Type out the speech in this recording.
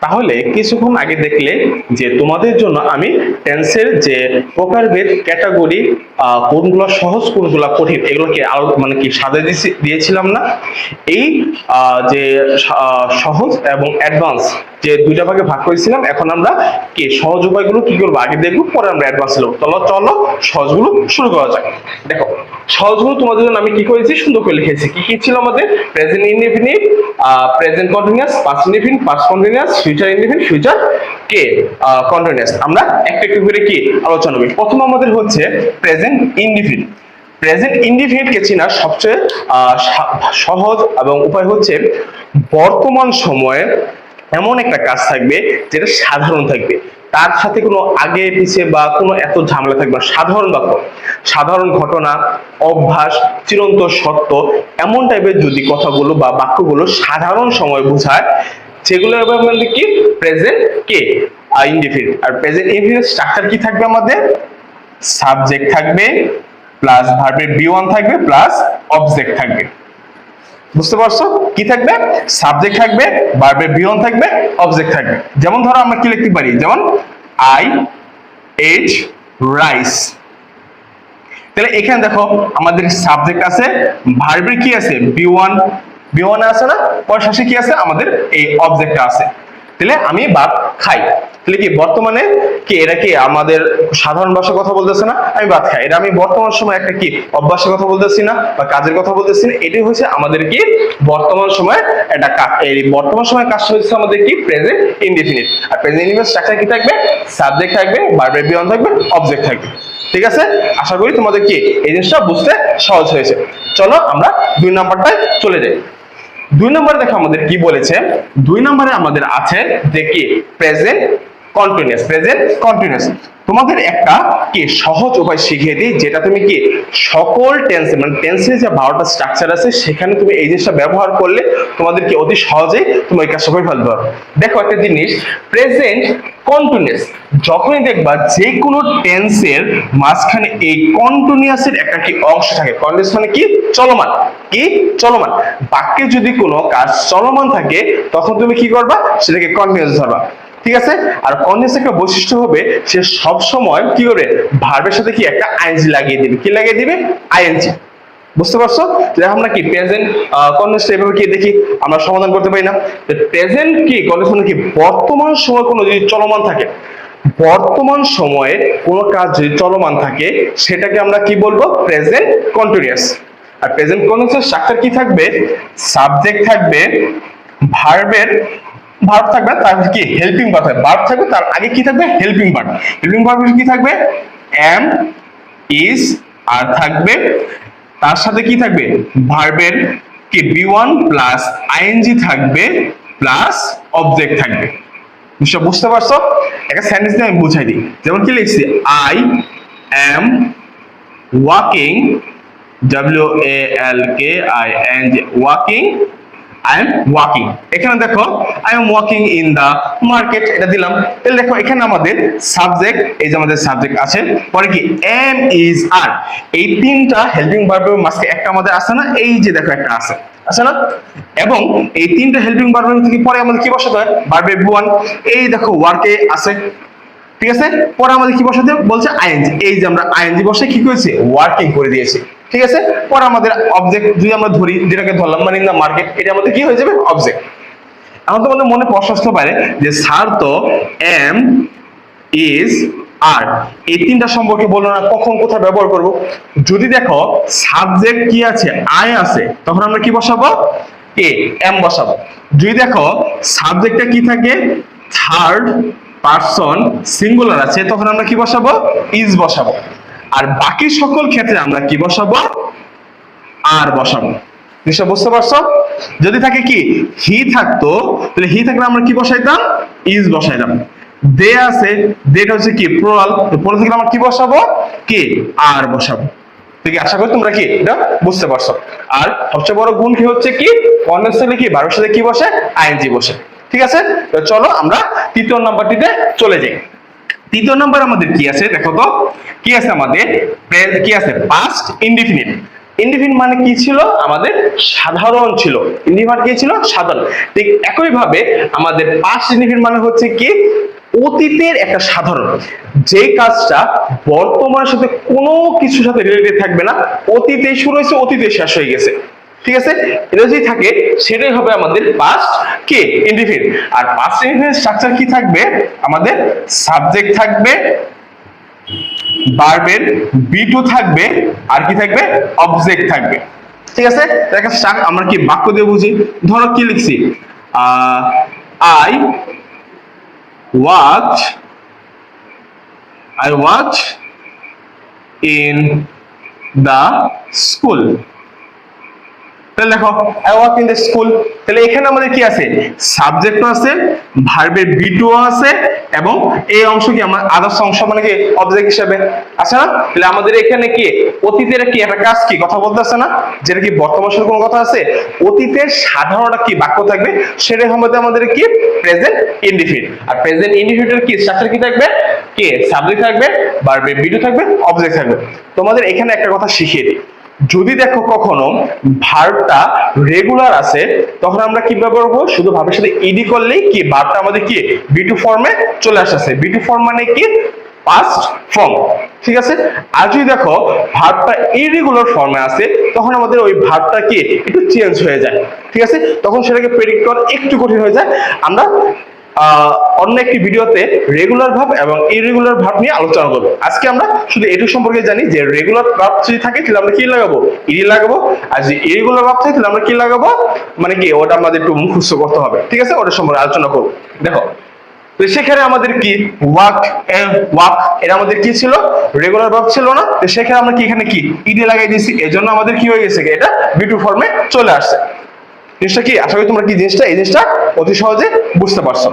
তাহলে কিছুক্ষণ আগে দেখলে যে তোমাদের জন্য আমি টেন্সের যে প্রকারভেদ ক্যাটাগরি, কোনগুলো সহজ কোনগুলো কঠিন এগুলোকে আরো মানে কি সাজিয়ে দিয়েছিলাম না। এই যে সহজ এবং অ্যাডভান্স যে দুইটা ভাগে ভাগ করেছিলাম, এখন আমরা কি সহজ উপায়গুলো কি করবো আগে দেখবো, পরে আমরা অ্যাডভান্স নেবো। চলো চলো সহজগুলো শুরু করা যাক। দেখো সহজগুলো তোমাদের জন্য আমি কি করেছি সুন্দর করে লিখেছি। কি কি ছিল আমাদের? Present indefinite, present continuous, past indefinite, past continuous, future indefinite, future কে কন্টিনিউয়াস। আমরা একটা একটা করে কি আলোচনা করি। প্রথম আমাদের হচ্ছে প্রেজেন্ট ইনডেফিনিট। প্রেজেন্ট ইনডেফিনিট কে চেনার সবচেয়ে সহজ এবং উপায় হচ্ছে বর্তমান সময়ে এমন একটা কাজ থাকবে যেটা সাধারণ থাকবে, তার সাথে কোনো আগে পিছিয়ে বা কোনো এত ঝামেলা থাকবে না। সাধারণ বাক্য, সাধারণ ঘটনা, অভ্যাস, চিরন্ত সত্য, এমন টাইপের যদি কথাগুলো বা বাক্যগুলো সাধারণ সময় বোঝায়, সেগুলো আমাদের কি প্রেজেন্ট কে ইনডেফিনিট। আর প্রেজেন্ট ইনডেফিনিট স্ট্রাকচার কি থাকবে আমাদের? সাবজেক্ট থাকবে প্লাস ভার্বের বি1 থাকবে প্লাস অবজেক্ট থাকবে। বুঝতে পারছো? কি থাকবে? সাবজেক্ট থাকবে, ভার্বের বি1 থাকবে, অবজেক্ট থাকবে। যেমন ধরো আমরা কি লিখতে পারি, যেমন আই এট রাইস। তাহলে এখানে দেখো আমাদের সাবজেক্ট আছে, ভার্বের কি আছে বি1, বি1 আছে না, পরের শেষে কি আছে আমাদের এই অবজেক্টটা আছে। তাহলে আমি ভাত খাই, তাহলে কি বর্তমানে কি এটা কি আমাদের সাধারণ ভাষায় কথা বলতেছে না, আমি ভাত খাই, এটা আমি বর্তমান সময় একটা কি অভ্যাসের কথা বলতেছি না বা কাজের কথা বলতেছি না, এটাই হচ্ছে আমাদের কি বর্তমান সময় একটা কাজ। এই বর্তমান সময় কাজটা হচ্ছে আমাদের কি প্রেজেন্ট ইনডেফিনিট। আর প্রেজেন্ট ইনডেফিনিট স্ট্রাকচার কি থাকবে? সাবজেক্ট থাকবে, ভার্বের বি1 থাকবে, অবজেক্ট থাকবে। ঠিক আছে, আশা করি তোমাদের কি এই জিনিসটা বুঝতে সহজ হয়েছে। চলো আমরা 2 নাম্বারটায় চলে যাই। 2 নম্বরে দেখো আমাদের কি বলেছে। 2 নম্বরে আমাদের আছে যে কি প্রেজেন্ট কন্টিনিউয়াস। প্রেজেন্ট কন্টিনিউয়াস তোমাদের একটা কি সহজ উপায় শিখিয়ে দিই, যেটা তুমি কি সকল টেন্সে মানে টেন্সের যে 12টা স্ট্রাকচার আছে সেখানে তুমি এই জিনিসটা ব্যবহার করলে তোমাদের কি অতি সহজেই তুমি এই কাজটা করে ফেলতে পারো। দেখো একটা জিনিস, প্রেজেন্ট কন্টিনিউয়াস যখনই দেখবা যে কোনো টেন্সের মাঝখানে এই কন্টিনিউয়াসের একটা কি অংশ থাকে। কন্টিনিউয়াস মানে কি চলমান, কি চলমান। বাক্যে যদি কোনো কাজ চলমান থাকে তখন তুমি কি করবা, সেটাকে কন্টিনিউয়াস ধরবা। ঠিক আছে, আর কন্টিনিউয়াস একটা বৈশিষ্ট্য হবে সে সব সময় কি করবে, ভার্বের সাথে কি একটা আইএনজি লাগিয়ে দিবে। কি লাগিয়ে দিবে? আইএনজি। বুঝতে পারছো? দেখো আমরা কি প্রেজেন্ট কন্টিনিউয়াস এভাবে কি দেখি আমরা সমাধান করতে পারি না। প্রেজেন্ট কি কন্টিনিউয়াস মানে কি বর্তমান সময় কোনো যদি চলমান থাকে, বর্তমান সময়ে কোনো কাজ যদি চলমান থাকে সেটাকে আমরা কি বলবো? Present continuous. আর প্রেজেন্ট কন্টিনিউয়াস স্ট্রাকচার কি থাকবে? সাবজেক্ট থাকবে, ভার্বের ভার্ব থাকবে, তার কি হেল্পিং ভার্ব থাকবে, ভার্ব থাকবে তার আগে কি থাকবে? Helping verb. হেল্পিং ভার্ব কি থাকবে? এম, ইজ, আর থাকবে তার সাথে কি থাকবে? ভার্বের কি বি1 প্লাস আইএনজি থাকবে প্লাস অবজেক্ট থাকবে। বিষয় বুঝতে পারছো? একটা সেন্টেন্স দিয়ে আমি বুঝাই দিই। যেমন কি লিখছি, I am walking, WALKING, walking, I am walking. এখানে দেখো I am walking in the market, এটা দিলাম। তাহলে দেখো এখানে আমাদের সাবজেক্ট, এই যে আমাদের সাবজেক্ট আছে, পরে কি এম, ইজ, আর, এই তিনটা হেল্পিং ভার্বের মাঝে একটা আমাদের আছে না, এই যে দেখো একটা আছে, আছে না? এবং এই তিনটা হেল্পিং ভার্বের থেকে পরে আমাদের কি বসাতে হয়? ভার্বের বি1। এই দেখো ওয়ার্কে আছে, ঠিক আছে, পরে আমাদের কি বসাতে বলছে? আইএনজি। এই যে আমরা আইএনজি বসে কি করেছি? ওয়ার্কিং করে দিয়েছি। ঠিক আছে, পরে আমাদের অবজেক্ট যদি আমরা ধরি, যেটাকে ধরলাম মানে ইন দা মার্কেট, এটা আমাদের কি হয়ে যাবে? অবজেক্ট। এখন তোমাদের মনে প্রশ্ন আসতে পারে যে স্যার তো এম, ইজ, আর এই তিনটা সম্পর্কে বললো না, কখন কোথায় ব্যবহার করব? যদি দেখো সাবজেক্ট কি আছে? আই আছে, তখন আমরা কি বসাবো? এম বসাবো। যদি দেখো সাবজেক্টটা কি থাকে? থার্ড পারসন সিঙ্গুলার আছে, তখন আমরা কি বসাবো? ইজ বসাবো। আর বাকি সকল ক্ষেত্রে আমরা কি বসাবো? আর বসাবো। নিশ্চয় বুঝতে পারছো? যদি থাকে কি হি থাকতো, তাহলে হি থাকলে আমরা কি বসাইতাম? ইজ বসাইতাম। দে আছে, দেটা হচ্ছে কি প্লুরাল, প্লুরাল থেকে আমরা কি বসাবো? কি আর বসাবো। ঠিক আছে, আশা করি তোমরা কি এটা বুঝতে পারছো। আর সবচেয়ে বড় গুণ কি হচ্ছে কি কন্টিনিউয়াস থাকলে কি ভার্বের সাথে কি বসে? আইএনজি বসে। ঠিক আছে, তো চলো আমরা তৃতীয় নাম্বারটিতে চলে যাই। তৃতীয় নাম্বার আমাদের কি আছে দেখো তো, কি আছে আমাদের? কি আছে? Past indefinite. ইনডিফিনিট মানে কি ছিল, আমাদের সাধারণ ছিল। ইনডিফিনিট কি ছিল, সাধারণ। ঠিক একই ভাবে আমাদের পাস্ট ইনডিফিনিট মানে হচ্ছে কি, অতীতের একটা সাধারণ, যে কাজটা বর্তমানের সাথে কোনো কিছুর সাথে রিলেটেড থাকবে না, অতীতে শুরু হয়েছে অতীতে শেষ হয়ে গেছে। ঠিক আছে, এটা যদি থাকে সেটাই হবে আমাদের পাস্ট কি, ইনডিফিনিট। আর পাস্ট ইনডিফিনিট স্ট্রাকচার কি থাকবে, আমাদের সাবজেক্ট থাকবে, ভার্বের বি টু থাকবে, আর কি থাকবে, অবজেক্ট থাকবে। ঠিক আছে, আমরা কি বাক্য দিয়ে বুঝি। ধরো কি লিখছি, I watch in the school. তাহলে দেখো I walk in the school, তাহলে এখানে আমাদের কি আছে, সাবজেক্টও আছে, ভার্বের বি টু আছে, এবং এই অংশ কি আমার আদার্স অংশ মানে কি অবজেক্ট হিসেবে আছে না। তাহলে আমাদের এখানে কি অতীতের কি একটা কাজ কি কথা বলতেছে না, যেটা কি বর্তমানের সাথে কোনো কথা আছে, অতীতের সাধারণটা কি বাক্য থাকবে, সেটার মধ্যে আমাদের কি প্রেজেন্ট ইনডিফিনিট। আর প্রেজেন্ট ইনডিফিনিটের কি স্ট্রাকচার কি থাকবে, কি সাবজেক্ট থাকবে, ভার্বের বি টু থাকবে, অবজেক্ট থাকবে। তোমাদের এখানে একটা কথা শিখিয়ে দিই, যদি দেখো কখনো ভার্বটা রেগুলার আছে, তখন আমরা কি ব্যবহার করবো, শুধু ভার্বের সাথে ইডি করলেই কি ভার্বটা আমাদের কি বি2 ফর্মে চলে আসছে। বি2 ফর্ম মানে কি, পাস্ট ফর্ম। ঠিক আছে, আর যদি দেখো ভার্বটা ইরেগুলার ফর্মে আছে, তখন আমাদের ওই ভার্বটা কি একটু চেঞ্জ হয়ে যায়। ঠিক আছে, তখন সেটাকে প্রেডিক্ট করা একটু কঠিন হয়ে যায়। আমরা অন্য একটি ভিডিওতে রেগুলার ভার্ব এবং ইরেগুলার ভার্ব নিয়ে আলোচনা করব। আজকে আমরা শুধু এটুকু সম্পর্কে জানি যে রেগুলার ভার্ব যদি থাকে তাহলে আমরা কি লাগাবো, ইডি লাগাবো, আর যদি ইরেগুলার ভার্ব থাকে তাহলে আমরা কি লাগাবো, মানে কি ওটা আমাদের একটু মুখস্থ করতে হবে। ঠিক আছে, ওটা সম্পর্কে আলোচনা করব। দেখো, তো সেখানে আমাদের কি ওয়াক, এটা আমাদের কি ছিল, রেগুলার ভার্ব ছিল না, তো সেখানে আমরা কি এখানে কি ইডি লাগাই দিয়েছি, এজন্য আমাদের কি হয়ে গেছে, এটা বি2 ফর্মে চলে আসছে। জিনিসটা কি, আশা করি তোমরা কি জিনিসটা এই জিনিসটা অতি সহজে বুঝতে পারছো।